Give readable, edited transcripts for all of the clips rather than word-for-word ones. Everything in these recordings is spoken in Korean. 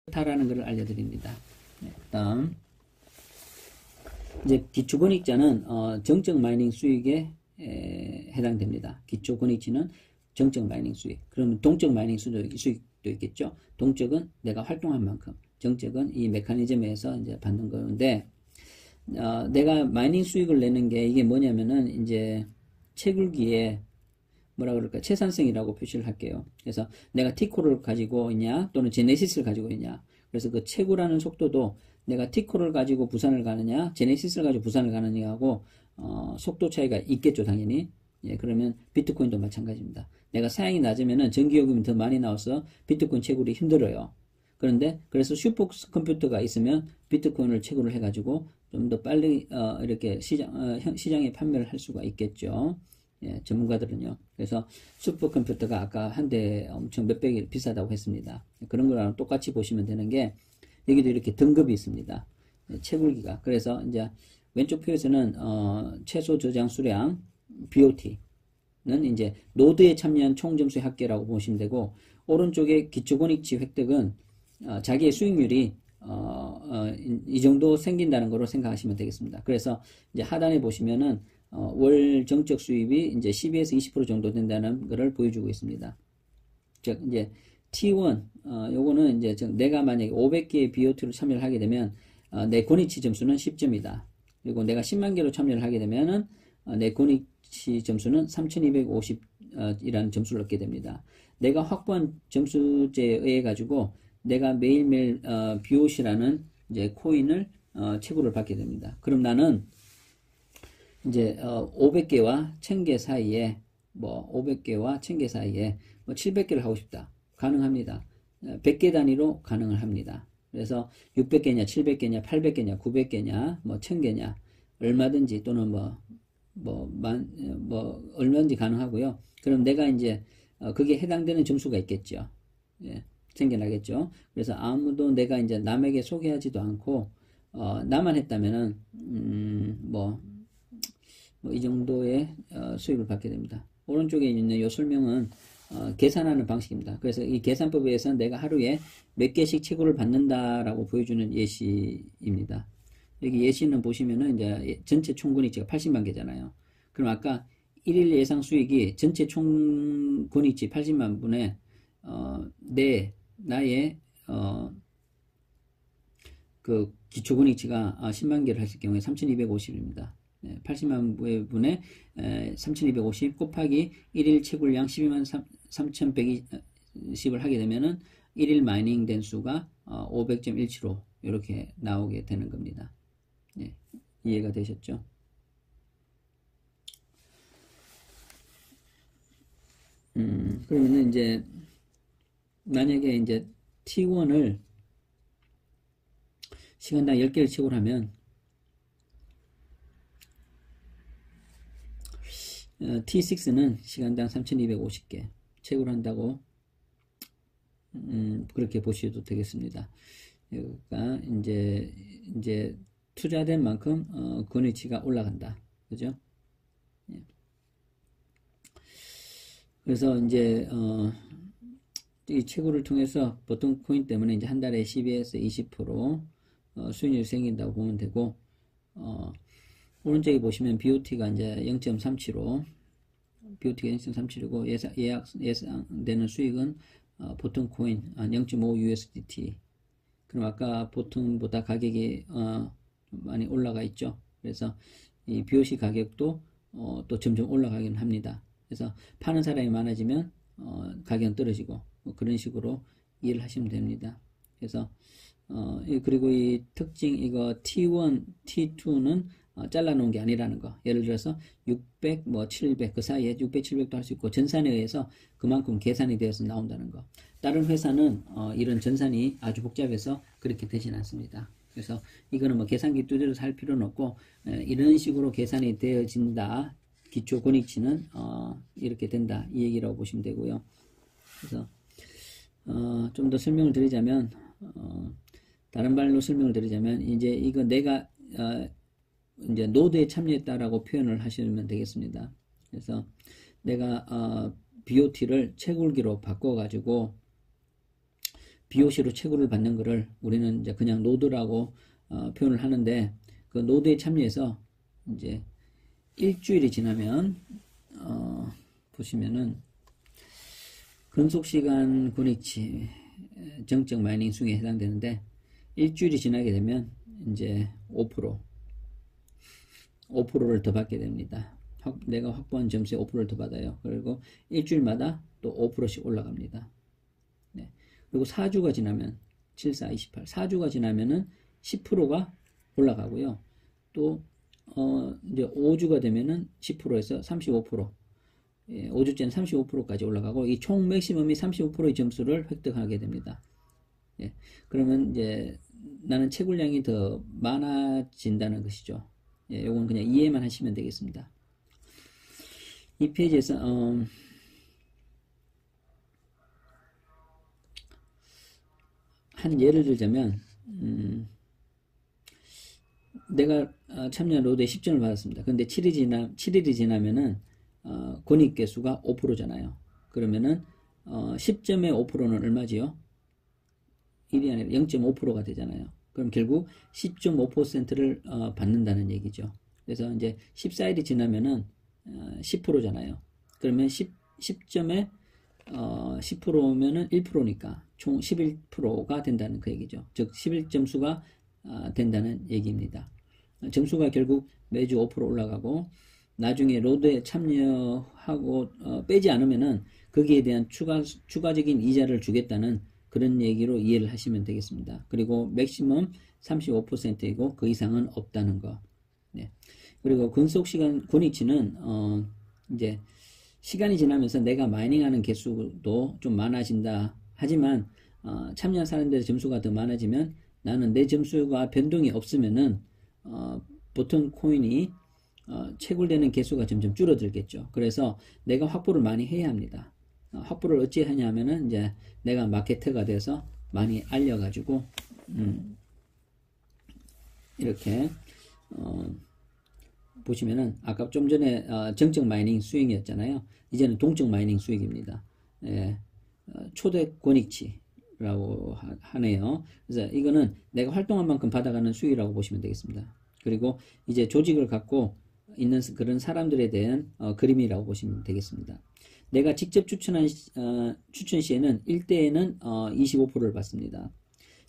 그렇다라는 것을 알려드립니다. 네, 그다음 이제 기초권익자는 정적 마이닝 수익에 해당됩니다. 기초권익지는 정적 마이닝 수익. 그러면 동적 마이닝 수익도 있겠죠. 동적은 내가 활동한 만큼, 정적은 이 메커니즘에서 이제 받는 건데, 내가 마이닝 수익을 내는 게 이게 뭐냐면은 이제 채굴기에 뭐라 그럴까, 채산성이라고 표시를 할게요. 그래서 내가 티코를 가지고 있냐 또는 제네시스를 가지고 있냐. 그래서 그 채굴하는 속도도 내가 티코를 가지고 부산을 가느냐 제네시스를 가지고 부산을 가느냐하고 속도 차이가 있겠죠, 당연히. 예, 그러면 비트코인도 마찬가지입니다. 내가 사양이 낮으면은 전기요금이 더 많이 나와서 비트코인 채굴이 힘들어요. 그런데 그래서 슈퍼컴퓨터가 있으면 비트코인을 채굴을 해가지고 좀 더 빨리 이렇게 시장에 판매를 할 수가 있겠죠. 예, 전문가들은요. 그래서 슈퍼컴퓨터가 아까 한 대 엄청 몇백이 비싸다고 했습니다. 그런 거랑 똑같이 보시면 되는 게 여기도 이렇게 등급이 있습니다. 예, 채굴기가. 그래서 이제 왼쪽 표에서는 최소 저장 수량 BOT는 이제 노드에 참여한 총 점수의 합계라고 보시면 되고, 오른쪽에 기초권익지 획득은 자기의 수익률이 이 정도 생긴다는 거로 생각하시면 되겠습니다. 그래서 이제 하단에 보시면은 월 정적 수입이 이제 12에서 20% 정도 된다는 것을 보여주고 있습니다. 즉 이제 T1 요거는 이제 내가 만약에 500개의 BOT로 참여를 하게 되면 내 권익치 점수는 10점이다. 그리고 내가 10만 개로 참여를 하게 되면은 내 권익치 점수는 3250 이라는 점수를 얻게 됩니다. 내가 확보한 점수제에 의해 가지고 내가 매일매일 BOC라는 이제 코인을 채굴을 받게 됩니다. 그럼 나는 이제 500개와 1000개 사이에 500개와 1000개 사이에 700개를 하고 싶다. 가능합니다. 100개 단위로 가능을 합니다. 그래서 600개냐, 700개냐, 800개냐, 900개냐, 1000개냐 얼마든지 또는 얼마든지 가능하고요. 그럼 내가 이제 그게 해당되는 점수가 있겠죠. 예, 생겨나겠죠. 그래서 아무도 내가 이제 남에게 소개하지도 않고 나만 했다면은 이 정도의 수익을 받게 됩니다. 오른쪽에 있는 이 설명은 계산하는 방식입니다. 그래서 이 계산법에 의해서는 내가 하루에 몇 개씩 채굴을 받는다라고 보여주는 예시입니다. 여기 예시는 보시면은 이제 전체 총권익지가 80만 개잖아요. 그럼 아까 1일 예상 수익이 전체 총권익지 80만 분의 나의 그 기초권익지가 10만 개를 했을 경우에 3250입니다. 80만 분의 3250 곱하기 1일 채굴량 12만 3120을 하게 되면은 1일 마이닝 된 수가 500.175 이렇게 나오게 되는 겁니다. 네, 이해가 되셨죠? 그러면은 이제 만약에 이제 T1을 시간당 10개를 채굴하면 T6는 시간당 3250개 채굴한다고 그렇게 보셔도 되겠습니다. 그러니까 이제 투자된 만큼 권위치가 올라간다. 그죠? 예. 그래서 이제 이 채굴을 통해서 보통 코인 때문에 이제 한 달에 12에서 20% 수익률이 생긴다고 보면 되고, 오른쪽에 보시면 BOT가 이제 0.375, BOT가 0.37이고 예상되는 수익은 보통 코인 0.5 USDT. 그럼 아까 보통보다 가격이 많이 올라가 있죠. 그래서 이 BOC 가격도 또 점점 올라가긴 합니다. 그래서 파는 사람이 많아지면 가격은 떨어지고 그런 식으로 이해를 하시면 됩니다. 그래서 그리고 이 특징 이거 T1, T2는 잘라놓은 게 아니라는 거. 예를 들어서 600, 700 그 사이에 600, 700도 할 수 있고 전산에 의해서 그만큼 계산이 되어서 나온다는 거. 다른 회사는 이런 전산이 아주 복잡해서 그렇게 되진 않습니다. 그래서 이거는 계산기 두드려서 할 필요는 없고 이런 식으로 계산이 되어진다. 기초 권익치는 이렇게 된다. 이 얘기라고 보시면 되고요. 그래서 좀 더 설명을 드리자면 다른 말로 설명을 드리자면 이제 이거 내가 이제 노드에 참여했다라고 표현을 하시면 되겠습니다. 그래서 내가 BOT를 채굴기로 바꿔가지고 BOC로 채굴을 받는 거를 우리는 이제 그냥 노드라고 표현을 하는데, 그 노드에 참여해서 이제 일주일이 지나면 보시면은 근속시간 권익치 정적 마이닝 수익에 해당되는데, 일주일이 지나게 되면 이제 5%를 더 받게 됩니다. 내가 확보한 점수에 5%를 더 받아요. 그리고 일주일마다 또 5%씩 올라갑니다. 네. 그리고 4주가 지나면 7, 4, 28, 4주가 지나면은 10%가 올라가고요. 또 이제 5주가 되면은 10%에서 35%, 5주째는 35%까지 올라가고, 이 총 맥시멈이 35%의 점수를 획득하게 됩니다. 예. 그러면 이제 나는 채굴량이 더 많아진다는 것이죠. 예, 요건 그냥 이해만 하시면 되겠습니다. 이 페이지에서 한 예를 들자면, 내가 참여한 로드에 10점을 받았습니다. 그런데 7일이 지나면은 권익 개수가 5%잖아요. 그러면은 10점의 5%는 얼마지요? 1이 아니라 0.5%가 되잖아요. 그럼 결국 10.5%를 받는다는 얘기죠. 그래서 이제 14일이 지나면은 10%잖아요. 그러면 10점에 10%면은 1%니까 총 11%가 된다는 그 얘기죠. 즉 11점수가 된다는 얘기입니다. 점수가 결국 매주 5% 올라가고, 나중에 로드에 참여하고 빼지 않으면은 거기에 대한 추가적인 이자를 주겠다는 그런 얘기로 이해를 하시면 되겠습니다. 그리고 맥시멈 35%이고 그 이상은 없다는 거. 네. 그리고 근속시간 권익치는 이제 시간이 지나면서 내가 마이닝하는 개수도 좀 많아진다. 하지만 참여한 사람들의 점수가 더 많아지면 나는 내 점수가 변동이 없으면은 보통 코인이 채굴되는 개수가 점점 줄어들겠죠. 그래서 내가 확보를 많이 해야 합니다. 확보를 어찌 하냐면은 이제 내가 마케터가 돼서 많이 알려가지고 이렇게 보시면은 아까 좀 전에 정적 마이닝 수익이었잖아요. 이제는 동적 마이닝 수익입니다. 예, 초대 권익치라고 하네요. 그래서 이거는 내가 활동한 만큼 받아가는 수익이라고 보시면 되겠습니다. 그리고 이제 조직을 갖고 있는 그런 사람들에 대한 그림이라고 보시면 되겠습니다. 내가 직접 추천 시에는 1대에는 25%를 받습니다.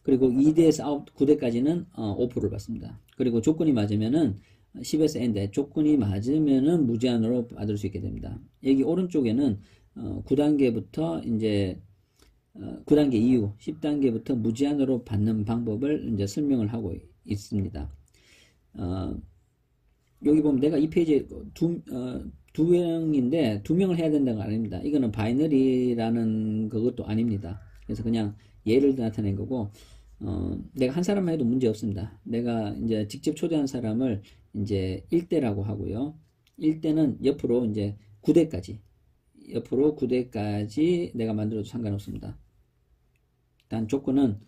그리고 2대에서 9대까지는 5%를 받습니다. 그리고 조건이 맞으면은 10에서 N대, 조건이 맞으면은 무제한으로 받을 수 있게 됩니다. 여기 오른쪽에는 9단계부터 이제 9단계 이후 10단계부터 무제한으로 받는 방법을 이제 설명을 하고 있습니다. 여기 보면 내가 이 페이지에 두 명인데 2명을 해야 된다는 거 아닙니다. 이거는 바이너리라는 그것도 아닙니다. 그래서 그냥 예를 나타낸 거고, 내가 한 사람만 해도 문제 없습니다. 내가 이제 직접 초대한 사람을 이제 1대라고 하고요. 1대는 옆으로 이제 9대까지, 옆으로 9대까지 내가 만들어도 상관없습니다. 단 조건은,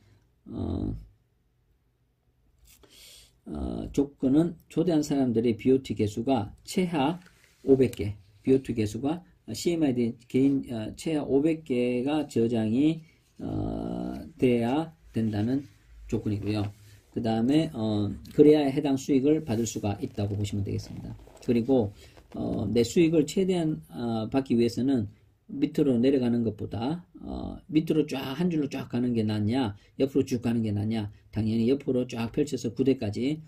조건은 초대한 사람들의 BOT 개수가 최하 500개, BOT 개수가 CMID 개인 최하 500개가 저장이 돼야 된다는 조건이고요. 그 다음에 그래야 해당 수익을 받을 수가 있다고 보시면 되겠습니다. 그리고 내 수익을 최대한 받기 위해서는 밑으로 내려가는 것보다 밑으로 쫙 한 줄로 쫙 가는 게 낫냐, 옆으로 쭉 가는 게 낫냐, 당연히 옆으로 쫙 펼쳐서 9대까지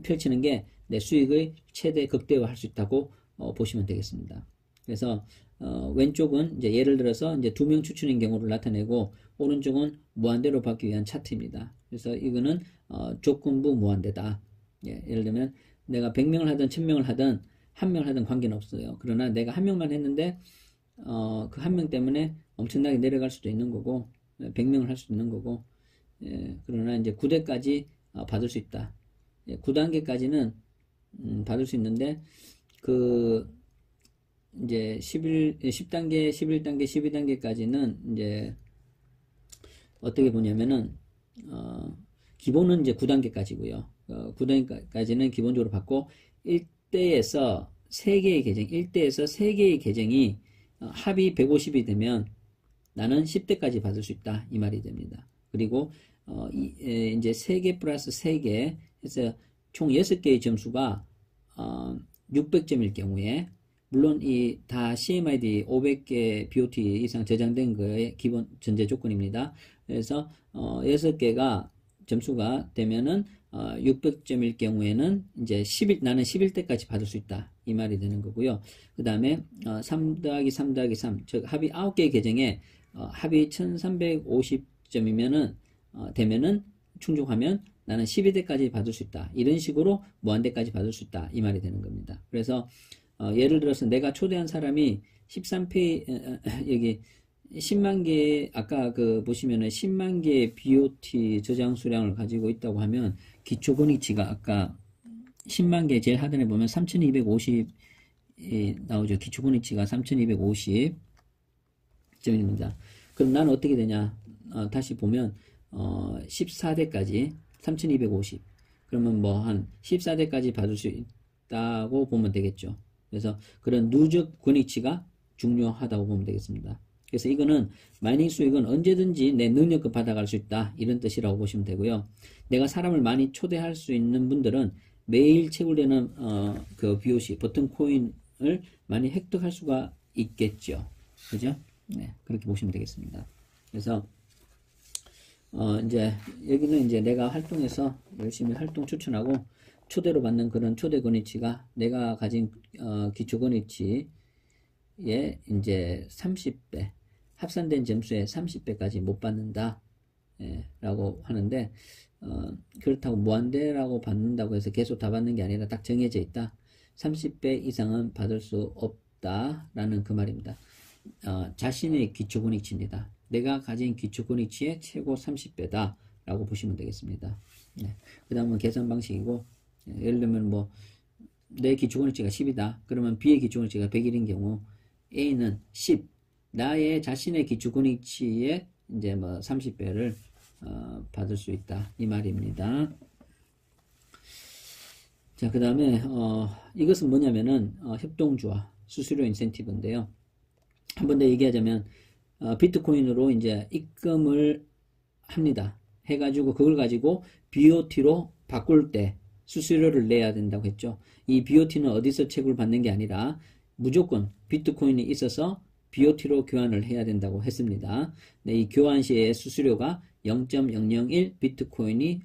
펼치는 게 내 수익의 최대 극대화 할 수 있다고 보시면 되겠습니다. 그래서 왼쪽은 이제 예를 들어서 이제 2명 추천인 경우를 나타내고, 오른쪽은 무한대로 받기 위한 차트입니다. 그래서 이거는 조건부 무한대다. 예를 들면 내가 100명을 하든 1000명을 하든 1명을 하든 관계는 없어요. 그러나 내가 1명만 했는데 그 1명 때문에 엄청나게 내려갈 수도 있는 거고, 100명을 할 수도 있는 거고, 그러나 이제 9대까지 받을 수 있다. 9단계까지는 받을 수 있는데, 이제 10단계, 11단계, 12단계까지는 이제 어떻게 보냐면은 기본은 이제 9단계까지고요. 9단계까지는 기본적으로 받고, 1대에서 3개의 계정, 1대에서 3개의 계정이 합이 150이 되면 나는 10대까지 받을 수 있다. 이 말이 됩니다. 그리고 이제 3개 플러스 3개 해서 총 6개의 점수가 600점일 경우에, 물론 이 다 CMID 500개 BOT 이상 저장된 거의 기본 전제 조건입니다. 그래서 6개가 점수가 되면은 600점일 경우에는 이제 나는 11대까지 받을 수 있다. 이 말이 되는 거고요. 그 다음에 3 더하기 3 더하기 3, 즉 합이 9개의 계정에 합이 1350점이면은 되면은 충족하면 나는 12대까지 받을 수 있다. 이런 식으로 무한대까지 받을 수 있다. 이 말이 되는 겁니다. 그래서 예를 들어서 내가 초대한 사람이 13페이 여기 10만 개, 아까 보시면은 10만 개의 BOT 저장 수량을 가지고 있다고 하면 기초 권익치가 아까 10만 개 제일 하단에 보면 3250 나오죠. 기초 권익치가 3250점입니다. 그럼 나는 어떻게 되냐? 다시 보면 14대까지 3250. 그러면 뭐 한 14대까지 받을 수 있다고 보면 되겠죠. 그래서 그런 누적 권익치가 중요하다고 보면 되겠습니다. 그래서 이거는 마이닝 수익은 언제든지 내 능력껏 받아갈 수 있다. 이런 뜻이라고 보시면 되고요. 내가 사람을 많이 초대할 수 있는 분들은 매일 채굴되는 그 BOC, 버튼 코인을 많이 획득할 수가 있겠죠. 그죠? 네, 그렇게 보시면 되겠습니다. 그래서 이제 여기는 이제 내가 활동해서 열심히 활동 추천하고 초대로 받는 그런 초대 권위치가 내가 가진 기초 권위치의 이제 30배, 합산된 점수의 30배까지 못 받는다. 라고 하는데, 그렇다고 무한대라고 받는다고 해서 계속 다 받는 게 아니라 딱 정해져 있다. 30배 이상은 받을 수 없다라는 그 말입니다. 자신의 기초 권위치입니다. 내가 가진 기초 권위치의 최고 30배다 라고 보시면 되겠습니다. 네. 그 다음은 계산 방식이고, 예를 들면 뭐 내 기초 권위치가 10이다. 그러면 B의 기초 권위치가 100일인 경우 A는 10, 나의 자신의 기초 권위치의 이제 뭐 30배를 받을 수 있다. 이 말입니다. 자, 그 다음에 이것은 뭐냐면은 협동조화, 수수료 인센티브인데요. 한 번 더 얘기하자면 비트코인으로 이제 입금을 합니다. 해가지고 그걸 가지고 BOT로 바꿀 때 수수료를 내야 된다고 했죠. 이 BOT는 어디서 채굴 받는 게 아니라 무조건 비트코인이 있어서 BOT로 교환을 해야 된다고 했습니다. 네, 이 교환 시에 수수료가 0.001 비트코인이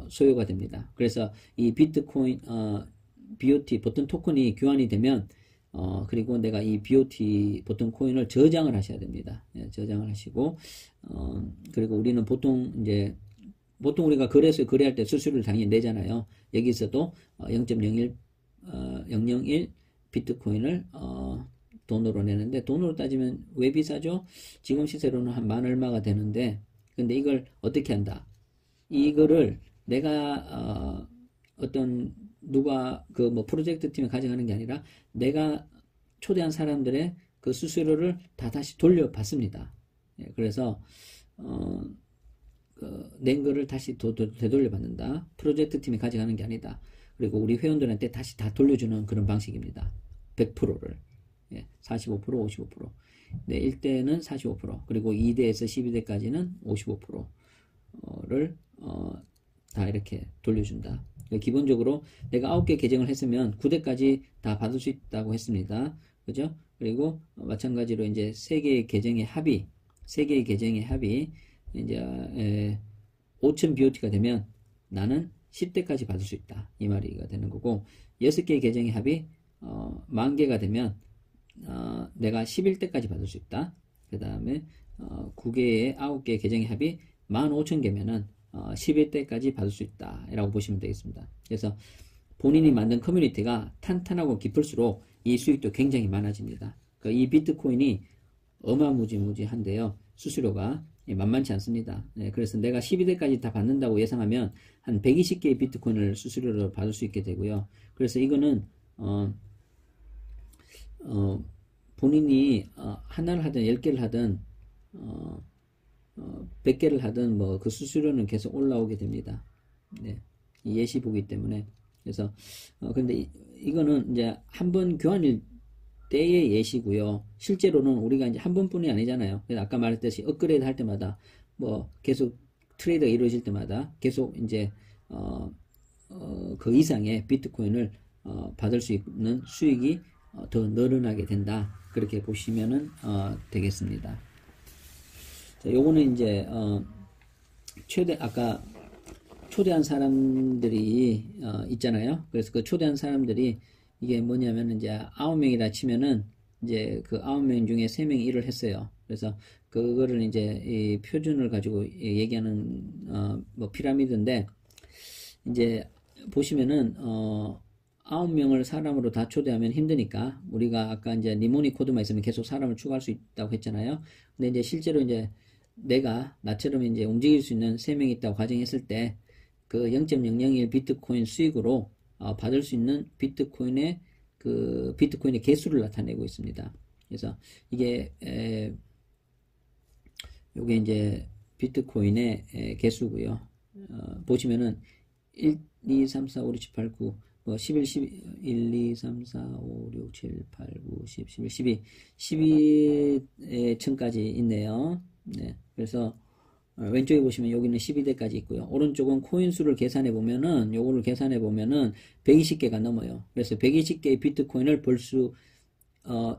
소요가 됩니다. 그래서 이 비트코인 BOT 버튼 토큰이 교환이 되면 그리고 내가 이 BOT 버튼 코인을 저장을 하셔야 됩니다. 예, 저장을 하시고 그리고 우리는 보통 우리가 거래소에 거래할 때 수수료를 당연히 내잖아요. 여기서도 0.001 비트코인을 돈으로 내는데, 돈으로 따지면 왜 비싸죠? 지금 시세로는 한 만 얼마가 되는데, 근데 이걸 어떻게 한다? 이거를 내가 누가 뭐 프로젝트 팀에 가져가는 게 아니라 내가 초대한 사람들의 그 수수료를 다 다시 돌려받습니다. 예, 그래서 낸 거를 다시 되돌려 받는다. 프로젝트 팀이 가져가는 게 아니다. 그리고 우리 회원들한테 다시 다 돌려주는 그런 방식입니다. 100%를. 예, 45%, 55%. 네, 1대는 45%, 그리고 2대에서 12대까지는 55%를 다 이렇게 돌려준다. 기본적으로 내가 9개 계정을 했으면 9대까지 다 받을 수 있다고 했습니다. 그죠? 그리고 마찬가지로 이제 3개의 계정의 합이 이제 5,000 BOT가 되면 나는 10대까지 받을 수 있다. 이 말이가 되는 거고, 6개의 계정의 합이 10,000개가 되면 내가 11대까지 받을 수 있다. 그 다음에 9개의 9개의 계정의 합이 15,000개면은 11대까지 받을 수 있다 라고 보시면 되겠습니다. 그래서 본인이 만든 커뮤니티가 탄탄하고 깊을수록 이 수익도 굉장히 많아집니다. 그러니까 이 비트코인이 어마무지한데요. 수수료가 만만치 않습니다. 네, 그래서 내가 12대까지 다 받는다고 예상하면 한 120개의 비트코인을 수수료로 받을 수 있게 되고요. 그래서 이거는 본인이 하나를 하든 10개를 하든 100개를 하든 뭐 그 수수료는 계속 올라오게 됩니다. 네, 이 예시보기 때문에. 그래서 근데 이거는 이제 한번 교환일 때의 예시고요. 실제로는 우리가 이제 한 번뿐이 아니잖아요. 그래서 아까 말했듯이 업그레이드 할 때마다 뭐 계속 트레이드가 이루어질 때마다 계속 이제 그 이상의 비트코인을 받을 수 있는 수익이 더 늘어나게 된다. 그렇게 보시면은 되겠습니다. 자, 요거는 이제 아까 초대한 사람들이 있잖아요. 그래서 그 초대한 사람들이 이게 뭐냐면 이제 9명이라 치면은 이제 그 9명 중에 3명이 일을 했어요. 그래서 그거를 이제 이 표준을 가지고 얘기하는 뭐 피라미드인데, 이제 보시면은 9명을 사람으로 다 초대하면 힘드니까 우리가 아까 이제 니모니 코드만 있으면 계속 사람을 추가할 수 있다고 했잖아요. 근데 이제 실제로 이제 나처럼 이제 움직일 수 있는 3명이 있다고 가정했을 때 그 0.001 비트코인 수익으로 받을 수 있는 비트코인의 개수를 나타내고 있습니다. 그래서 이게 요게 이제 비트코인의 개수고요. 보시면은 1, 2, 3, 4, 5, 6, 7, 8, 9, 11, 12, 1, 2, 3, 4, 5, 6, 7, 8, 9, 10, 11, 12층까지 있네요. 네. 그래서 왼쪽에 보시면 여기는 12대까지 있고요. 오른쪽은 코인 수를 계산해 보면은, 요거를 계산해 보면은 120개가 넘어요. 그래서 120개의 비트코인을 벌 수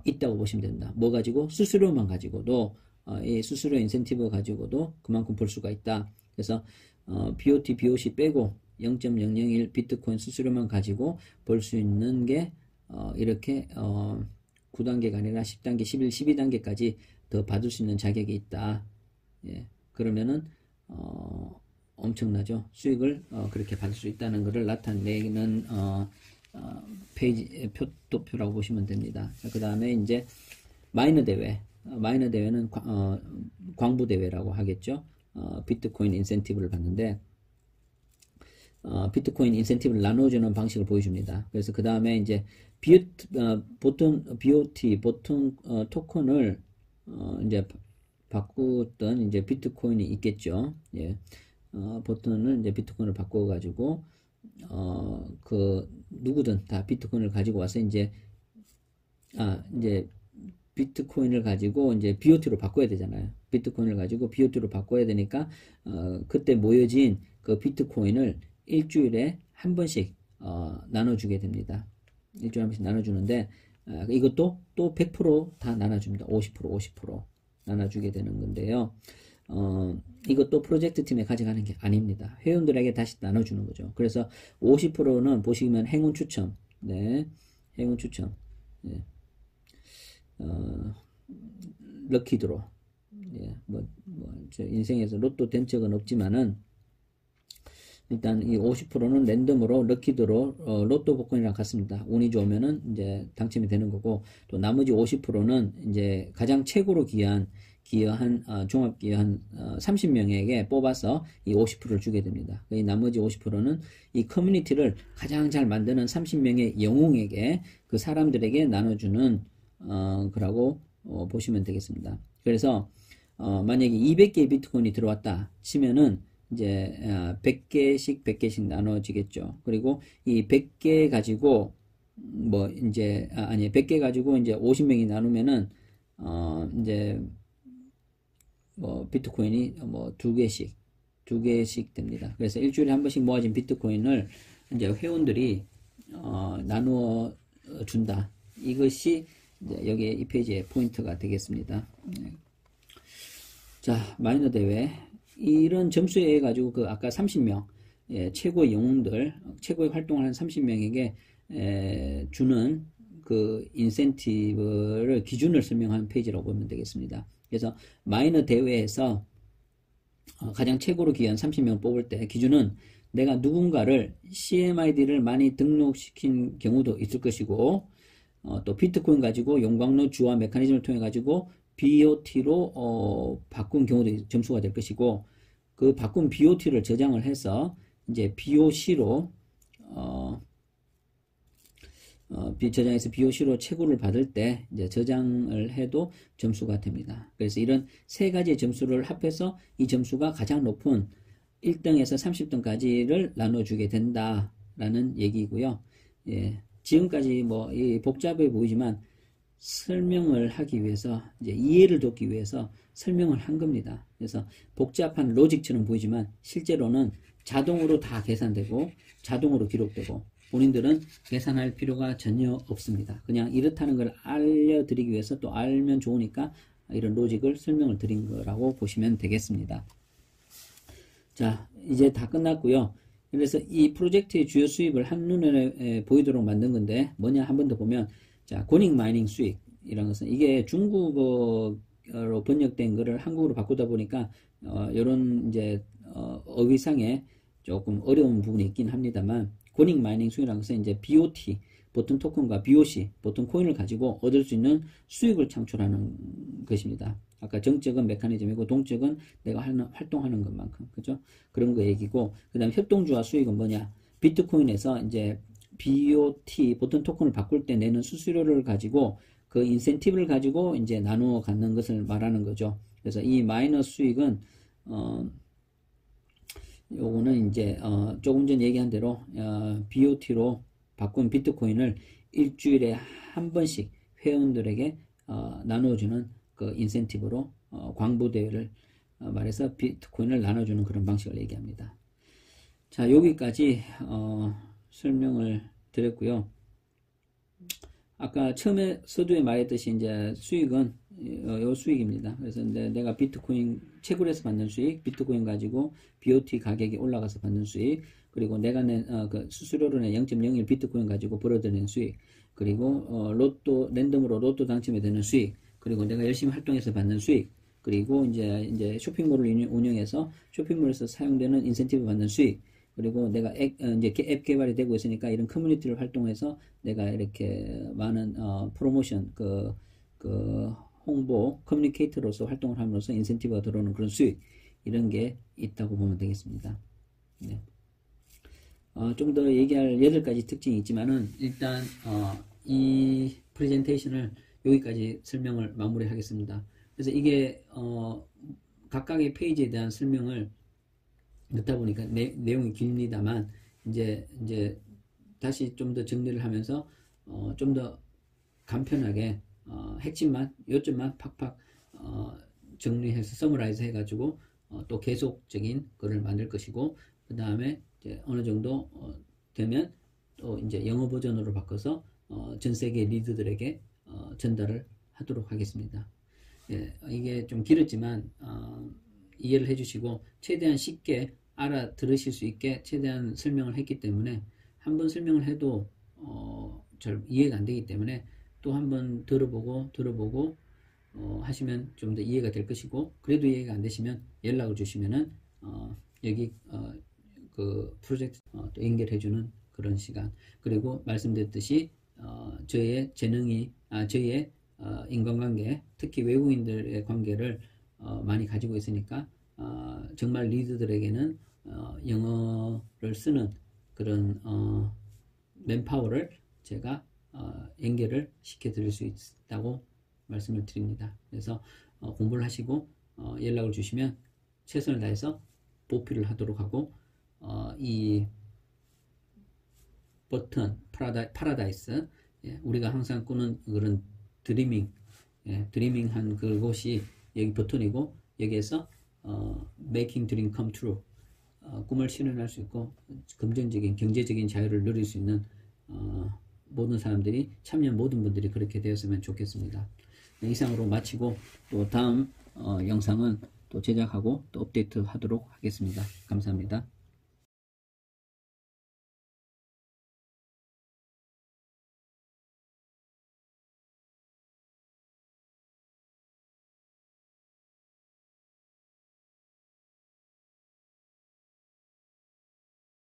있다고 보시면 됩니다. 뭐 가지고? 수수료만 가지고도, 이 수수료 인센티브 가지고도 그만큼 벌 수가 있다. 그래서 BOT, BOC 빼고 0.001 비트코인 수수료만 가지고 벌 수 있는 게 이렇게 9단계가 아니라 10단계, 11, 12단계까지 더 받을 수 있는 자격이 있다. 예. 그러면은 엄청나죠. 수익을 그렇게 받을 수 있다는 것을 나타내는 페이지 표라고 보시면 됩니다. 그 다음에 이제 마이너 대회는 광부 대회라고 하겠죠. 비트코인 인센티브를 받는데 비트코인 인센티브를 나눠주는 방식을 보여줍니다. 그래서 그 다음에 이제 BOT 토큰을 이제 바꾸던 이제 비트코인이 있겠죠. 예. 보통은 이제 비트코인을 바꿔가지고, 누구든 다 비트코인을 가지고 와서 이제 비트코인을 가지고 이제 BOT로 바꿔야 되잖아요. 비트코인을 가지고 BOT로 바꿔야 되니까, 그때 모여진 그 비트코인을 일주일에 한 번씩, 나눠주게 됩니다. 일주일에 한 번씩 나눠주는데, 이것도 또 100% 다 나눠줍니다. 50% 나눠주게 되는 건데요. 이것도 프로젝트 팀에 가져가는 게 아닙니다. 회원들에게 다시 나눠주는 거죠. 그래서 50%는 보시면 행운 추첨. 네. 행운 추첨. 네. 럭키 드로. 예. 저 인생에서 로또 된 적은 없지만은, 일단 이 50%는 랜덤으로 럭키드로 로또 복권이랑 같습니다. 운이 좋으면은 이제 당첨이 되는 거고, 또 나머지 50%는 이제 가장 최고로 기여한 종합 기여한 30명에게 뽑아서 이 50%를 주게 됩니다. 이 나머지 50%는 이 커뮤니티를 가장 잘 만드는 30명의 영웅에게, 그 사람들에게 나눠주는 거라고 보시면 되겠습니다. 그래서 만약에 200개의 비트코인이 들어왔다 치면은 이제 100개씩 나눠지겠죠. 그리고 이 100개 가지고 100개 가지고 이제 50명이 나누면은 이제 비트코인이 2개씩 됩니다. 그래서 일주일에 한 번씩 모아진 비트코인을 이제 회원들이 나누어 준다. 이것이 이제 여기 이 페이지의 포인트가 되겠습니다. 자, 마이너 대회. 이런 점수에 의해 가지고 그 아까 30명, 최고의 영웅들, 최고의 활동을 하는 30명에게 주는 그 인센티브를 기준을 설명한 페이지라고 보면 되겠습니다. 그래서 마이너 대회에서 가장 최고로 기여한 30명 뽑을 때 기준은 내가 누군가를 CMID를 많이 등록시킨 경우도 있을 것이고, 또 비트코인 가지고 용광로 주화 메커니즘을 통해 가지고 BOT로 바꾼 경우도 점수가 될 것이고, 그 바꾼 BOT를 저장을 해서 이제 BOC로 저장해서 BOC로 채굴을 받을 때 이제 저장을 해도 점수가 됩니다. 그래서 이런 세 가지의 점수를 합해서 이 점수가 가장 높은 1등에서 30등까지를 나눠주게 된다라는 얘기고요. 예, 지금까지 이 복잡해 보이지만 설명을 하기 위해서 이제 이해를 돕기 위해서 설명을 한 겁니다. 그래서 복잡한 로직처럼 보이지만 실제로는 자동으로 다 계산되고 자동으로 기록되고 본인들은 계산할 필요가 전혀 없습니다. 그냥 이렇다는 걸 알려드리기 위해서 또 알면 좋으니까 이런 로직을 설명을 드린 거라고 보시면 되겠습니다. 자, 이제 다 끝났고요. 그래서 이 프로젝트의 주요 수입을 한눈에 보이도록 만든 건데 뭐냐 한 번 더 보면 자, 고닉 마이닝 수익 이런 것은 이게 중국어로 번역된 거를 한국어로 바꾸다 보니까 요런 이제 어휘상에 조금 어려운 부분이 있긴 합니다만 고닉 마이닝 수익이라는 것은 이제 BOT 보통 토큰과 BOC 보통 코인을 가지고 얻을 수 있는 수익을 창출하는 것입니다. 아까 정적은 메커니즘이고 동적은 내가 활동하는 것만큼 그죠? 그런 거 얘기고 그다음 협동주화 수익은 뭐냐? 비트코인에서 이제 BOT 보통 토큰을 바꿀 때 내는 수수료를 가지고 그 인센티브를 가지고 이제 나누어 갖는 것을 말하는 거죠. 그래서 이 마이너스 수익은 요거는 이제 조금 전 얘기한 대로 BOT로 바꾼 비트코인을 일주일에 한 번씩 회원들에게 나눠주는 그 인센티브로 광부대회를 말해서 비트코인을 나눠주는 그런 방식을 얘기합니다. 자, 여기까지 설명을 드렸고요. 아까 처음에 서두에 말했듯이 이제 수익은 요 수익입니다. 그래서 내가 비트코인 채굴해서 받는 수익, 비트코인 가지고 BOT 가격이 올라가서 받는 수익, 그리고 내가 낸 그 수수료로 낸 0.01 비트코인 가지고 벌어들이는 수익, 그리고 로또 랜덤으로 로또 당첨이 되는 수익, 그리고 내가 열심히 활동해서 받는 수익, 그리고 이제 쇼핑몰을 운영해서 쇼핑몰에서 사용되는 인센티브 받는 수익, 그리고 내가 이제 앱 개발이 되고 있으니까 이런 커뮤니티를 활동해서 내가 이렇게 많은 프로모션 그 홍보 커뮤니케이터로서 활동을 함으로써 인센티브가 들어오는 그런 수익 이런 게 있다고 보면 되겠습니다. 네. 좀 더 얘기할 8가지 특징이 있지만은 일단 이 프레젠테이션을 여기까지 설명을 마무리하겠습니다. 그래서 이게 각각의 페이지에 대한 설명을 넣다 보니까 내용이 깁니다만 이제 다시 좀 더 정리를 하면서 좀 더 간편하게 핵심만 요점만 팍팍 정리해서 서머라이즈 해가지고 또 계속적인 거를 만들 것이고 그 다음에 이제 어느 정도 되면 또 이제 영어 버전으로 바꿔서 전 세계 리더들에게 전달을 하도록 하겠습니다. 예, 이게 좀 길었지만 이해를 해주시고 최대한 쉽게 알아들으실 수 있게 최대한 설명을 했기 때문에 한 번 설명을 해도 잘 이해가 안 되기 때문에 또 한 번 들어보고 하시면 좀 더 이해가 될 것이고 그래도 이해가 안 되시면 연락을 주시면은 여기 그 프로젝트 또 연결해주는 그런 시간 그리고 말씀드렸듯이 저의 재능이 저의 인간관계 특히 외국인들의 관계를 많이 가지고 있으니까 정말 리더들에게는 영어를 쓰는 그런 맨파워를 제가 연결을 시켜드릴 수 있다고 말씀을 드립니다. 그래서 공부를 하시고 연락을 주시면 최선을 다해서 보필을 하도록 하고 이 버튼 파라다이스 우리가 항상 꾸는 그런 드리밍 드리밍한 그곳이 여기 버튼이고 여기에서 making dream come true 꿈을 실현할 수 있고 금전적인 경제적인 자유를 누릴 수 있는 모든 사람들이 참여한 모든 분들이 그렇게 되었으면 좋겠습니다. 이상으로 마치고 또 다음 영상은 또 제작하고 또 업데이트 하도록 하겠습니다. 감사합니다.